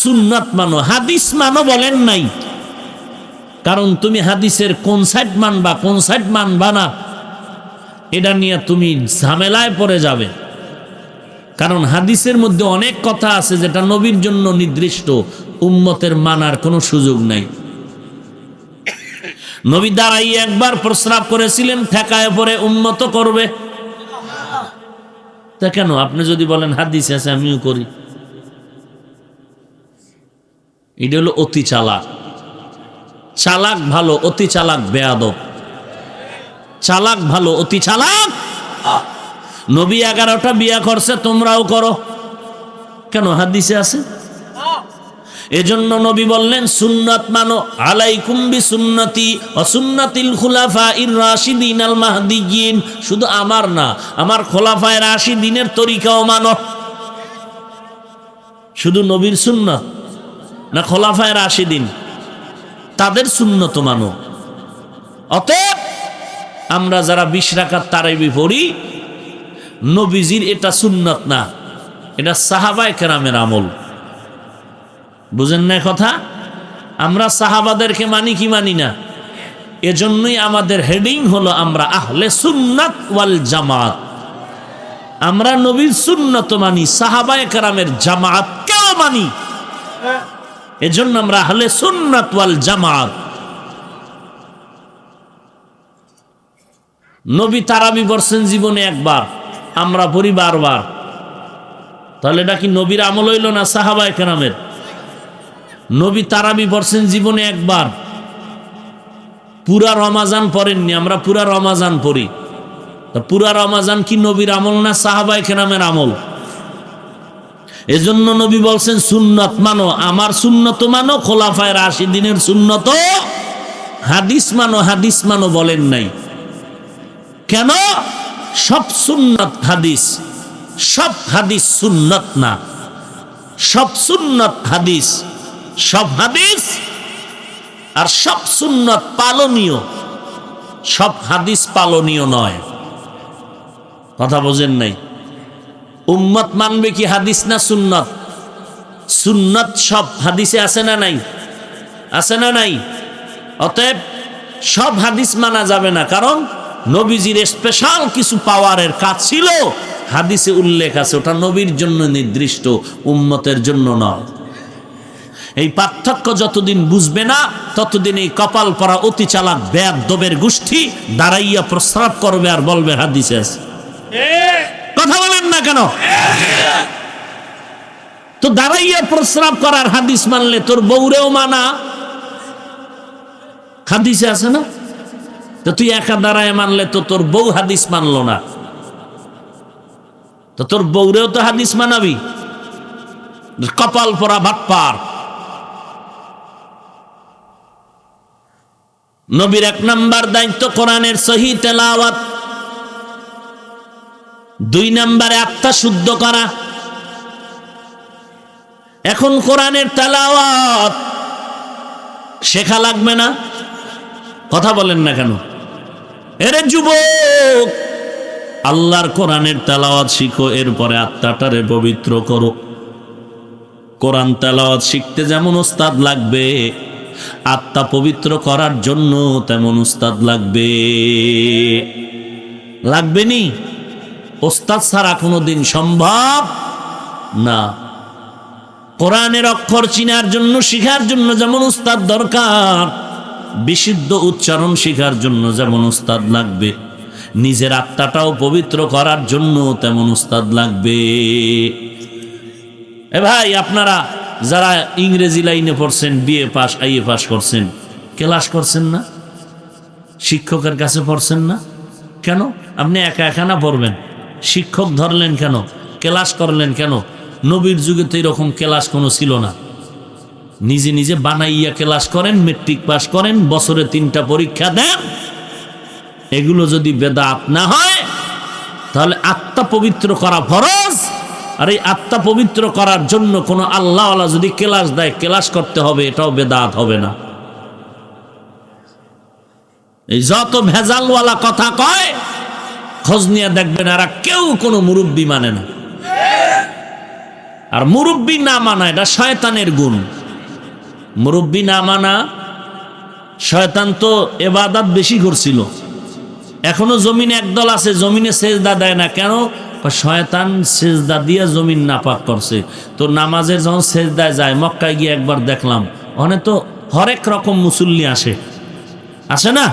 সুন্নত মানো, হাদিস মানো বলেন নাই। কারণ তুমি হাদিসের কোন সাইড মানবা, কোন সাইড মানবা না, এটা নিয়ে তুমি ঝামেলায় পড়ে যাবে। কারণ হাদিসের মধ্যে অনেক কথা আছে যেটা নবীর জন্য নির্দিষ্ট, উম্মতের মানার কোনো সুযোগ নাই। নবী দাঁড়াই একবার প্রস্রাব করেছিলেন, ঠেকায় পরে উম্মত করবে। তা কেন? আপনি যদি বলেন হাদিস আছে আমিও করি, এটা হলো অতি চালাক। চালাক ভালো, অতি চালাক বেয়াদব। চালাক ভালো, অতি চালাক। নবী 11টা বিয়া করছে, তোমরাও করো। কেন? হাদিসে আছে। এজন্য নবী বললেন, সুন্নাত মানো, আলাইকুম বিসুন্নতি ওয়া সুন্নাতিল খুলাফাইর রাশিদিন আল মাহদিয়িন। শুধু আমার না, আমার খোলাফায়ে রাশিদিনের তরিকাও মানো। শুধু নবীর সুন্নাত না, খোলাফায়ে রাশিদিন তাদের সুন্নত মানো। অতএব আমরা যারা 20 রাকাত তারাবি পড়ি, নবীজির এটা সুন্নত না, এটা সাহাবায়ে কেরামের আমল। বুঝেন না কথা? আমরা সাহাবাদেরকে মানি কি মানি না? এজন্যই আমাদের হেডিং হলো আমরা আহলে সুন্নাত ওয়াল জামাত। আমরা নবীর সুন্নত মানি, সাহাবায়ে কেরামের জামাত কেউ মানি। এজন্য আমরা আহলে সুন্নাত ওয়াল জামাত। নবী তারাবি পড়ছেন জীবনে একবার, আমরা পড়ি বারবার। তাহলে এটা কি নবীর আমল হইল না সাহাবায়ে কেরামের? নবী তারাবি পড়ছেন জীবনে একবার, পুরা রমাজান পড়েননি, আমরা পুরা রমাজান পড়ি। পুরা রমাজান কি নবীর আমল না সাহাবায়ে কেরামের আমল? এজন্য নবী বলছেন সুন্নত মানো, আমার সুন্নত মানো, খোলাফায়ে রাশিদিনের সুন্নত, হাদিস মানো, হাদিস মানো বলেন নাই কেন? সব সুন্নত হাদিস, সব হাদিস সুন্নত না। সব সুন্নত হাদিস, সব হাদিস আর সব সুন্নত পালনীয়, সব হাদিস পালনীয় নয়। কথা বোঝেন নাই? উম্মত মানবে কি হাদিস না সুন্নত? সুন্নত সব হাদিসে আছে না নাই? আছে না নাই? অতএব সব হাদিস মানা যাবে না, কারণ নবীজির স্পেশাল কিছু পাওয়ারের কাজ ছিল, হাদিসে উল্লেখ আছে, ওটা নবীর জন্য নির্দিষ্ট, উম্মতের জন্য নয়। এই পার্থক্য যতদিন বুঝবে না ততদিন এই কপাল পরা অতি চালাক বেয়াদবের গোষ্ঠী দাঁড়াইয়া প্রস্রাব করবে আর বলবে হাদিসে আছে। কথা বলেন না কেন? তো দাঁড়াইয়া প্রস্রাব করার হাদিস মানলে তোর বউরেও মানা হাদিসে আছে না? তো তুই একা দাঁড়ায় মানলে তো তোর বউ হাদিস মানলো না, তো তোর বউরেও তো হাদিস মানাবি। কপাল পরা বাটপার। নবীর এক নাম্বার দায়িত্ব কোরআনের সহি তেলাওয়াত, 2 নম্বরে আত্মা শুদ্ধ করা। এখন কোরআনের তেলাওয়াত শেখা লাগবে না? কথা বলেন না কেন? এরে যুবক, আল্লাহর কোরআনের তেলাওয়াত শিখো, এরপরে আত্মাটারে পবিত্র করো। কোরআন তেলাওয়াত শিখতে যেমন উস্তাদ লাগবে, আত্মা পবিত্র করার জন্য তেমন উস্তাদ লাগবে। লাগবে নি? ওস্তাদ ছাড়া কোনোদিন সম্ভব না। কোরআনের অক্ষর চিনার জন্য, শিখার জন্য যেমন উস্তাদ দরকার, বিশুদ্ধ উচ্চারণ শিখার জন্য যেমন উস্তাদ লাগবে, নিজের আত্মাটাও পবিত্র করার জন্য তেমন উস্তাদ লাগবে। এ ভাই, আপনারা যারা ইংরেজি লাইনে পড়ছেন, বিএ পাস, আইএ পাস করছেন, ক্লাস করছেন না? শিক্ষকের কাছে পড়ছেন না কেন? আপনি একা একা না পড়বেন? শিক্ষক ধরলেন কেন? ক্লাস করলেন কেন? নবীর যুগে তো এরকম ক্লাস কোনো ছিল না। নিজে নিজে বানাইয়া ক্লাস করেন, মেট্রিক পাস করেন, বছরে 3টা পরীক্ষা দেন। এগুলো যদি বেদাত না হয় তাহলে আত্মা পবিত্র করা ফরজ। আর এই আত্মা পবিত্র করার জন্য কোনো আল্লাহওয়ালা যদি ক্লাস দেয়, ক্লাস করতে হবে, এটাও বেদাত হবে না। এই যত ভেজালওয়ালা কথা কয়, খোঁজ নিয়ে দেখবেন এরা কেউ কোনো মুরব্বি মানে না। আর মুরব্বি না মানা এটা শয়তানের গুণ। মুরব্বি না মানা, শয়তান তো ইবাদত বেশি করছিল, এখনো জমিনে একদল আছে জমিনে সেজদা দেয় না। কেন? শয়তান সেজদা দিয়ে জমিন নাপাক করছে। তো নামাজের যখন সেজদায় যায়, মক্কায় গিয়ে একবার দেখলাম, ওখানে তো হরেক রকম মুসল্লি আসে না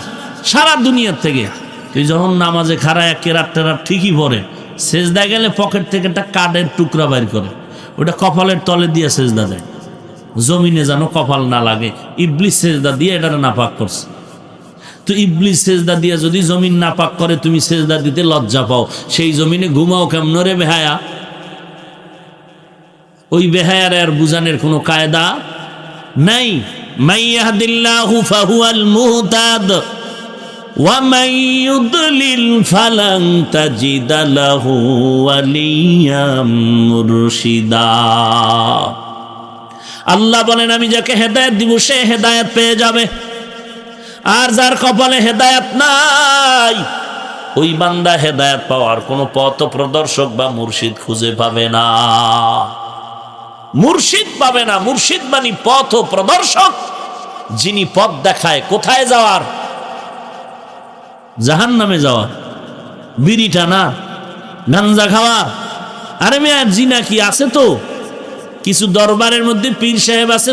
সারা দুনিয়ার থেকে। তুই যখন নামাজে খাড়ায় কেরাত টেরাত ঠিকই পড়ে, সেজদা গেলে পকেট থেকে একটা কাঠের টুকরা বাইর করে, ওটা কপালের তলে দিয়ে সেজদা দেয়, জমিনে যেন কপাল না লাগে। ইবলিস সেজদা দিয়ে এটা নাপাক করছে। তো ইবলিস সেজদা দিয়ে যদি জমিন নাপাক করে, তুমি সেজদা দিতে লজ্জা পাও, সেই জমিনে ঘুমাও কেমন রে বেহায়া? ওই বেহায়ার আর বুঝানোর কোনো কায়দা নাই। মাইয়াহদিল্লাহু ফাহুয়াল মুহতাদ ওয়া মান ইউদলিল ফালান তাজিদা লাহু ওয়ালিয়াম মুরশিদা। আল্লাহ বলেন, আমি যাকে হেদায়েত দিব সে হেদায়েত পেয়ে যাবে, আর যার কপালে হেদায়েত নাই ওই বান্দা হেদায়েত পাওয়ার কোনো পথ প্রদর্শক বা মুর্শিদ খুঁজে পাবে না। মুর্শিদ পাবে না। মুর্শিদ মানে পথ প্রদর্শক, যিনি পথ দেখায় কোথায় যাওয়ার। জাহান্নামে যাওয়া, বিড়ি টানা, গাঞ্জা খাওয়া। আরে মেয়ে জিনা কি আছে? তো কিছু দরবারের মধ্যে পীর সাহেব আছে,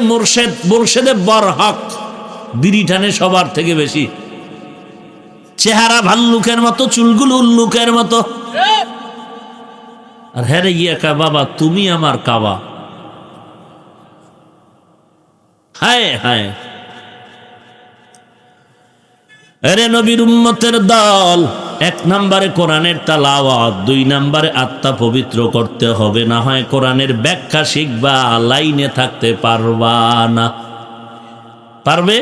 মোরশেদে বরহক, বিড়ি টানে সবার থেকে বেশি, চেহারা ভাল্লুকের মতো, চুলগুলো উল্লুকের মতো। আর হ্যারে গিয়া কা বাবা তুমি আমার কাবা। হায় হায়, আরে নবীর উম্মতের দল, 1 নম্বরে কোরআনের তালাওয়াত, 2 নম্বরে আত্মা পবিত্র করতে হবে, না হয় কোরআনের ব্যাখ্যা শিখবা, লাইনে থাকতে পারবা না। পারবে?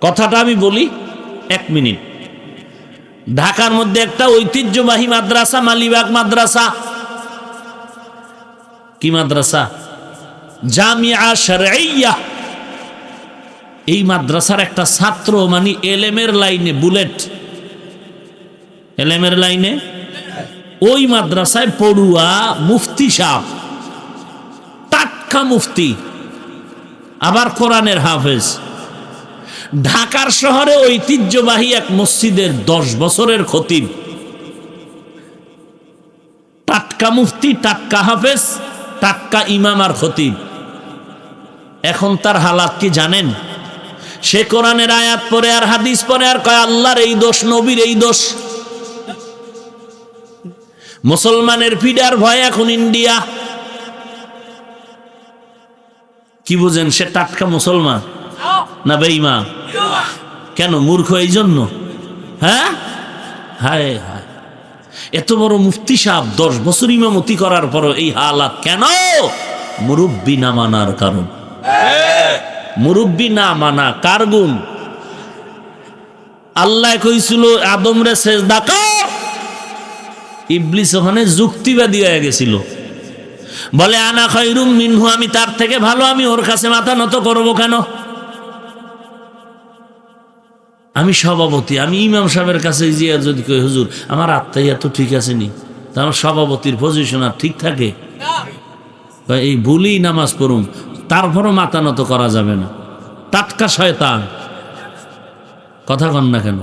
কথাটা আমি বলি 1 মিনিট। ঢাকার মধ্যে একটা ঐতিহ্যবাহী মাদ্রাসা, মালিবাগ মাদ্রাসা। কি মাদ্রাসা? জামিয়া শরঈয়া। এই মাদ্রাসার একটা ছাত্র, মানে এলেমের লাইনে বুলেট, এলেমের লাইনে, ওই মাদ্রাসায় পড়ুয়া মুফতি সাহেব, টাটকা মুফতি, আবার কোরআনের হাফেজ। ঢাকার শহরে ঐতিহ্যবাহী এক মসজিদের 10 বছরের খতিব, টাটকা মুফতি, টাটকা হাফেজ, টাটকা ইমাম আর খতিব। এখন তার হালাত কি জানেন? সে কোরআনের আয়াত পড়ে আর হাদিস পড়ে আর কয় আল্লাহর এই দোষ, নবীর এই দোষ। মুসলমানের পিডার ভয় এখন ইন্ডিয়া। কি বুঝেন? সে টাটকা মুসলমান না বেঈমান? কেন? মূর্খ এই জন্য? হ্যাঁ, হায় হায়, এত বড় মুফতি সাহেব 10 বছর ইমামতি করার পরও এই হালাত কেন? মুরব্বি না মানার কারণ। মুরব্বি না মানা কার গুণ? আল্লাহ কইছিল আদম রে সেজদা কর, ইবলিস ওখানে যুক্তিবাদী হয়ে গেছিল, বলে আনা খায়রুম মিনহু, আমি তার থেকে ভালো, আমি ওর কাছে মাথা নত করব কেন? আমি সভাপতি, আমি ইমাম সাহেবের কাছে গিয়ে যদি কই হুজুর আমার আত্মাইয়া তো ঠিক আছে নি, তা আমার সভাপতির পজিশন আর ঠিক থাকে? এই ভুলেই নামাজ পড়ুন, তারপরও মাথা নত করা যাবে না। টাটকা শয়তান। কথা কন না কেন?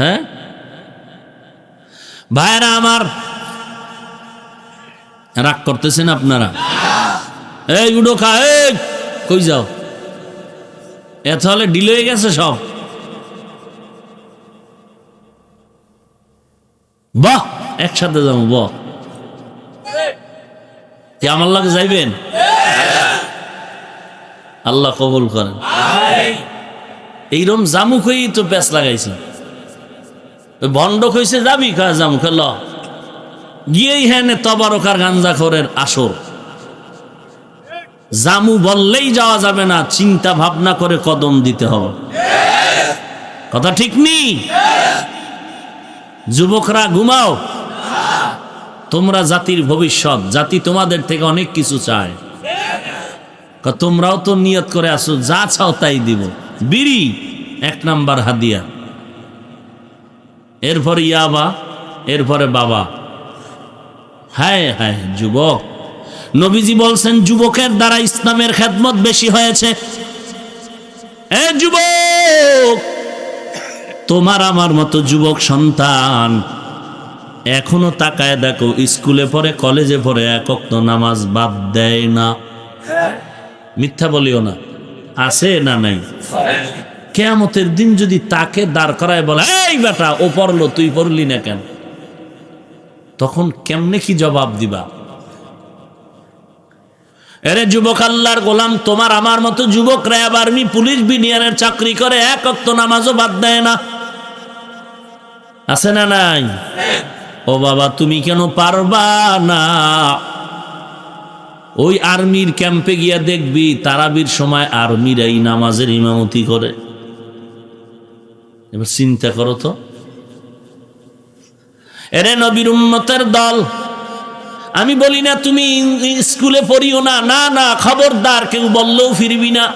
হ্যাঁ ভাইরা আমার, রাগ করতেছেন আপনারা? এই উডো খা, এই কই যাও? এত হলে ডিল হয়ে গেছে সব। বাহ, একসাথে যাবো। বাহ, কি আমার লাগে যাইবেন? আল্লাহ কবুল করেন। এইরকম জামুক হয়েই তো প্যাঁচ লাগাইছে। ভণ্ড কইছে যাবি, কা জামু খেল গিয়েই হ্যাঁ তবারকার গাঞ্জা খোরের আসর। জামু বললেই যাওয়া যাবে না, চিন্তা ভাবনা করে কদম দিতে হবে। কথা ঠিক নেই? যুবকরা ঘুমাও, তোমরা জাতির ভবিষ্যৎ, জাতি তোমাদের থেকে অনেক কিছু চায়। তোমরাও তো নিয়ত করে আসো, যা চাও তাই দিব। বিড়ি 1 নাম্বার হাদিয়া, এরপরে ইয়াবা, এরপরে বাবা। হায় হায় যুবক, নবীজি বলছেন যুবকের দ্বারা ইসলামের খেদমত বেশি হয়েছে। এ যুবক, তোমার আমার মতো যুবক সন্তান এখনো তাকায় দেখো, স্কুলে পড়ে, কলেজে পড়ে, 1 ওয়াক্ত নামাজ বাদ দেয় না। মিথ্যা বলিও না, আছে না নাই? কিয়ামতের দিন যদি তাকে দাঁড় করায় বলে এই বেটা ও পড়লো তুই পড়লি না কেন, তখন কেমনে কি জবাব দিবা? এরে যুবক, আল্লাহর গোলাম, তোমার আমার মতো যুবক র্যাব, আর্মি, পুলিশ, বিডিআরের চাকরি করে, 1 ওয়াক্ত নামাজও বাদ দেয় না। আছে না নাই? ও বাবা, তুমি কেন পারবা না? ওই আর্মির ক্যাম্পে গিয়া দেখবি তারাবির সময় আর্মিরাই নামাজের ইমামতি করে। এবার চিন্তা করো তো। এরে নবীর উম্মতের দল, আমি বলি না তুমি স্কুলে পড়িও না, না না, খবরদার, কেউ বললেও ফিরবি না।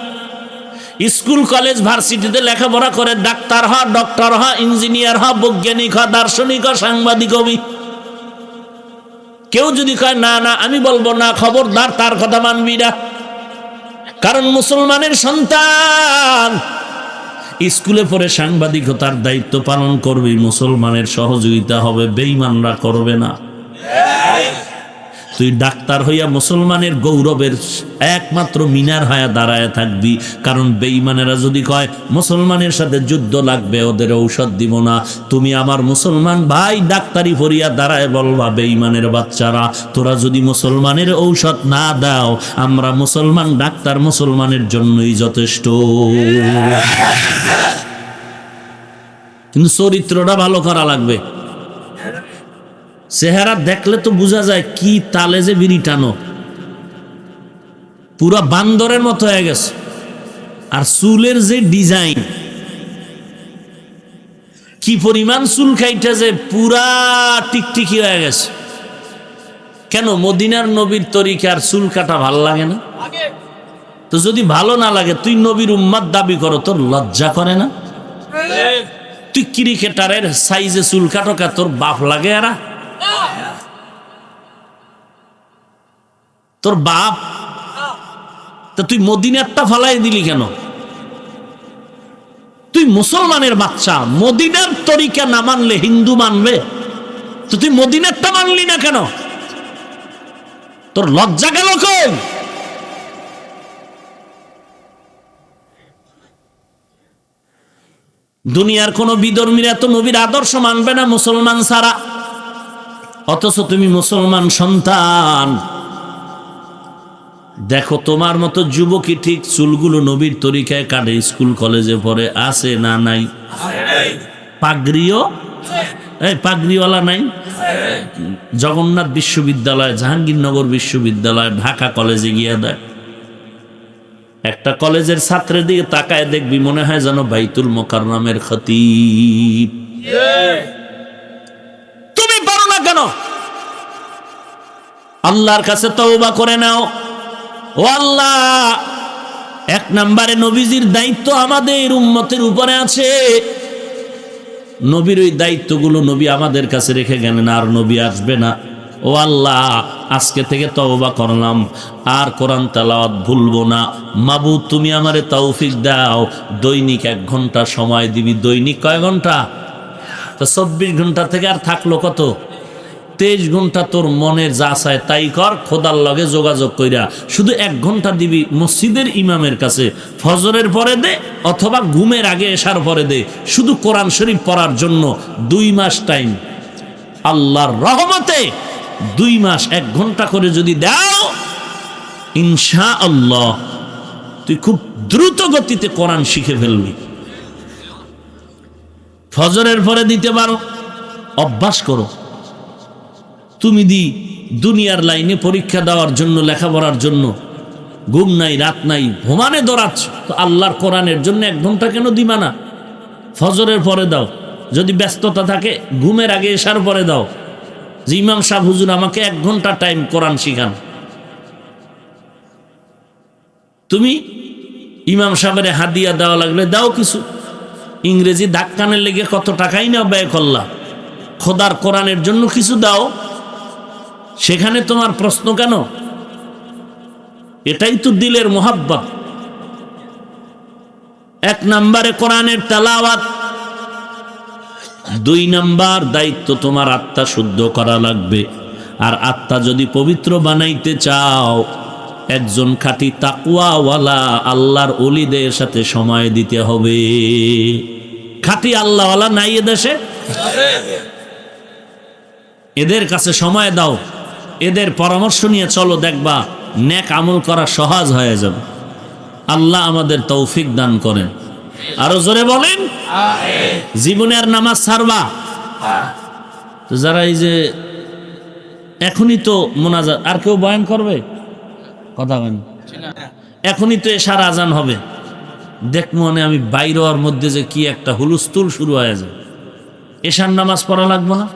স্কুল কলেজ ভার্সিটিতে লেখাপড়া করে ডাক্তার হ, ডক্টর হ, ইঞ্জিনিয়ার হ, বৈজ্ঞানিক হ, দার্শনিক হ, সাংবাদিক হবি। কেউ যদি কয় না না, আমি বলবো না, খবরদার, তার কথা মানবি না। কারণ মুসলমানের সন্তান স্কুলে পড়ে সাংবাদিকতার দায়িত্ব পালন করবি, মুসলমানের সহযোগিতা হবে, বেঈমানরা করবে না। তুই ডাক্তার হইয়া মুসলমানের গৌরবের একমাত্র মিনার হয়ে দাঁড়ায় থাকবি, কারণ বেঈমানেরা যদি কয় মুসলমানের সাথে যুদ্ধ লাগবে, ওদের ঔষধ দিব না, তুমি আমার মুসলমান ভাই ডাক্তারি পড়িয়া দাঁড়ায় বলবা বেঈমানের বাচ্চারা তোরা যদি মুসলমানের ঔষধ না দাও, আমরা মুসলমান ডাক্তার মুসলমানের জন্যই যথেষ্ট। কিন্তু চরিত্রটা ভালো করা লাগবে। চেহারা দেখলে তো বোঝা যায় কি তালে যে বিড়ি টানো, পুরা বান্দরের মতো হয়ে গেছে। আর চুলের যে ডিজাইন, কি পরিমাণ চুল খাইটা যে পুরা টিকটিকি হয়ে গেছে। কেন মদিনার নবীর তরিকার চুল কাটা ভাল লাগে না? তো যদি ভালো না লাগে, তুই নবীর উম্মাত দাবি করো, তোর লজ্জা করে না? তুই ক্রিকেটারের সাইজে চুল কাটো, তোর বাপ লাগে এরা? তোর বাপ? তা তুই মদিনারটা ফালাই দিলি কেন? তুই মুসলমানের বাচ্চা, মদিনার তরিকা না মানলে হিন্দু মানবে, তো তুই মদিনারটা মানলি না কেন? তোর লজ্জা গেল কই? দুনিয়ার কোন বিধর্মীরা তো নবীর আদর্শ মানবে না মুসলমান ছাড়া, অথচ তুমি মুসলমান সন্তান। দেখো তোমার মতো যুবকই ঠিক চুলগুলো নবীর তরিকায় কাটে, স্কুল কলেজে পড়ে, আছে না নাই? পাগড়িও পাগড়িওয়ালা নাই? জগন্নাথ বিশ্ববিদ্যালয়, জাহাঙ্গীরনগর বিশ্ববিদ্যালয়, ঢাকা কলেজে গিয়ে দেখ, একটা কলেজের ছাত্রের দিকে তাকায় দেখবি মনে হয় যেন বাইতুল মোকাররমের খতিব। তুমি পারো না কেন? আল্লাহর কাছে তওবা করে নাও। ও আল্লাহ, এক নম্বরে নবীজির দায়িত্ব আমাদের উম্মতের উপরে আছে। নবীর ওই দায়িত্বগুলো নবী আমাদের কাছে রেখে গেলেন, আর নবী আসবে না। ও আল্লাহ, আজকে থেকে তওবা করলাম, আর কোরআন তেলাওয়াত ভুলবো না। মাবুদ, তুমি আমারে তৌফিক দাও। দৈনিক 1 ঘন্টা সময় দিবি। দৈনিক কয় ঘন্টা? তো 24 ঘন্টা থেকে আর থাকলো কত? 23 ঘন্টা তোর মনের যা চায় তাই কর, খোদার লগে যোগাযোগ কইরা। শুধু 1 ঘন্টা দিবি মসজিদের ইমামের কাছে, ফজরের পরে দে অথবা ঘুমের আগে এশার পরে দে, শুধু কোরআন শরীফ পড়ার জন্য। 2 মাস টাইম, আল্লাহর রহমতে 2 মাস 1 ঘন্টা করে যদি দাও, ইনশাআল্লাহ তুই খুব দ্রুত গতিতে কোরআন শিখে ফেলবি। ফজরের পরে দিতে পারো, অভ্যাস করো। তুমি দুনিয়ার লাইনে পরীক্ষা দেওয়ার জন্য, লেখাপড়ার জন্য ঘুম নাই, রাত নাই, ভোমানে দৌড়াচ্ছ, তো আল্লাহর কোরআনের জন্য 1 ঘন্টা কেন দিবা না? ফজরের পরে দাও। যদি ব্যস্ততা থাকে, ঘুমের আগে এশার পরে দাও, যে ইমাম সাহেব হুজুর আমাকে 1 ঘন্টা টাইম কোরআন শিখান। তুমি ইমাম সাহেবের হাদিয়া দেওয়া লাগলে দাও কিছু। ইংরেজি ধাক্কানের লেগে কত টাকাই না ব্যয় করলা, খোদার কোরআনের জন্য কিছু দাও। সেখানে তোমার প্রশ্ন কেন? এটাই তো দিলের মোহাব্বত। 1 নম্বরে কোরআনের তেলাওয়াত, 2 নম্বর দায়িত্ব তোমার আত্মা শুদ্ধ করা লাগবে। আর আত্মা যদি পবিত্র বানাইতে চাও, একজন খাঁটি তাকওয়াওয়ালা আল্লাহর ওলিদের সাথে সময় দিতে হবে। খাঁটি আল্লাহওয়ালা নাই এদেশে? এদের কাছে সময় দাও, এদের পরামর্শ নিয়ে চলো, দেখবা নেক আমল করা সহজ হয়ে যাবে। আল্লাহ আমাদের তৌফিক দান করেন। আরো জোরে বলেন জীবনে আর নামাজ ছাড়বা? তো যারা এই যে এখনই তো মোনাজাত, আর কেউ বয়ান করবে? কথা বলেন, এখনই তো এশার আজান হবে। দেখ মনে আমি বাইরে হওয়ার মধ্যে যে কি একটা হুলস্থুল শুরু হয়ে যায়। এশার নামাজ পড়া লাগবে না?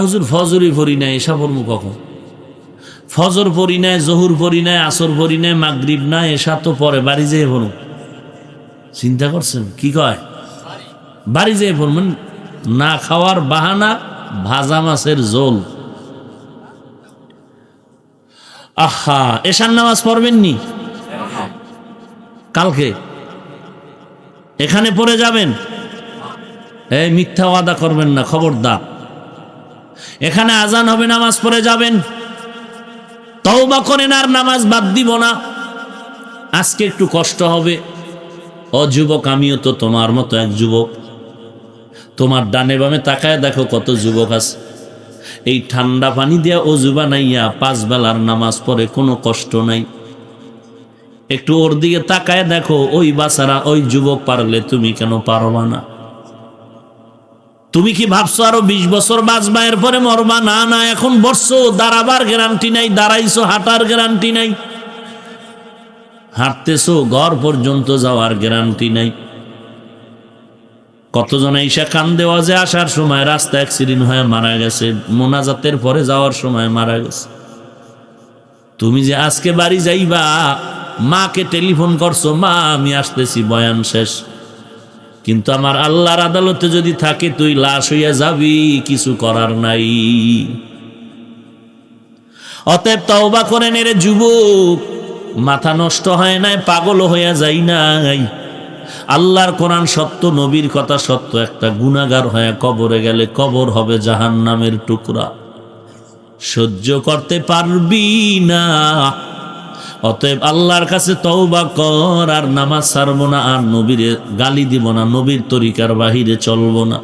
হুজুর ফজরই পড়ি নাই, এশা পড়বো কখন? ফজর পড়ি নাই, জহুর পড়ি নাই, আসর পড়ি নাই, মাগরিব না, এশা তো পরে বাড়ি যেয়ে পড়ো। চিন্তা করছেন? কি কয় বাড়ি যেয়ে পড়বেন? না খাওয়ার বাহানা, ভাজা মাছের ঝোল। আহা, এশার নামাজ পড়বেননি কালকে? এখানে পড়ে যাবেন, এই মিথ্যা ওয়াদা করবেন না, খবরদার। এখানে আজান হবে, নামাজ পড়ে যাবেন। তওবা করেন, আর নামাজ বাদ দিব না। আজকে একটু কষ্ট হবে। ও যুবক, আমিও তো তোমার মতো এক যুবক। তোমার ডানে বামে তাকায় দেখো কত যুবক আছে এই ঠান্ডা পানি দিয়া অজু বানাইয়া 5 বেলার নামাজ পড়ে, কোনো কষ্ট নাই। একটু ওর দিকে তাকায় দেখো, ওই বাচ্চারা, ওই যুবক পারলে তুমি কেন পারবা না? তুমি কি ভাবছো আরো 20 বছর বাঁচবা, এরপরে মরবা? না না, এখন বসছো, দাঁড়াবার গ্যারান্টি নাই, দাঁড়াইছো, হাঁটার গ্যারান্টি নাই, হাঁটতেছো, ঘর পর্যন্ত যাওয়ার গ্যারান্টি নাই। কতজন ঈশা কান্দে ওয়াজে আসার সময় রাস্তা অ্যাক্সিডেন্ট হয়ে মারা গেছে, মোনাজাতের পরে যাওয়ার সময় মারা গেছে। তুমি যে আজকে বাড়ি যাইবা, মাকে টেলিফোন করছো, মা আমি আসতেছি, বয়ান শেষ। কিন্তু আমার আল্লাহর আদালতে যদি থাকে তুই লাশ হইয়া যাবি, কিছু করার নাই। অতএব তওবা করেন রে যুবক, মাথা নষ্ট হয় নাই, পাগল হইয়া যাই নাই। আল্লাহর কোরআন সত্য, নবীর কথা সত্য। একটা গুনাহগার হয়ে কবরে গেলে কবর হবে জাহান্নামের টুকরা, সহ্য করতে পারবি না। অতএব আল্লাহর কাছে তওবা কর, আর নামাজ ছাড়বো না, আর নবীর গালি দিব না, নবীর তরিকার বাহিরে চলবো না,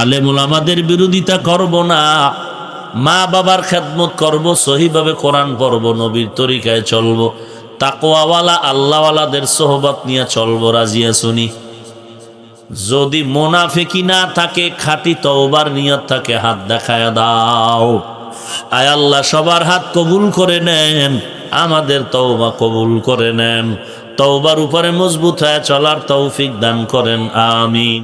আলেম ওলামাদের বিরোধিতা করব না, মা বাবার খেদমত করব, সহিভাবে কোরআন পড়ব, নবীর তরিকায় চলবো, তাকওয়াওয়ালা আল্লাহওয়ালাদের সোহবত নিয়ে চলবো। রাজিয়া শুনি? যদি মুনাফিকি না থাকে, খাঁটি তওবার নিয়ত থাকে, হাত দেখায় দাও। আয় আল্লাহ সবার হাত কবুল করে নেন, আমাদের তওবা কবুল করে নেন, তওবার উপরে মজবুত হয়ে চলার তৌফিক দান করেন, আমিন।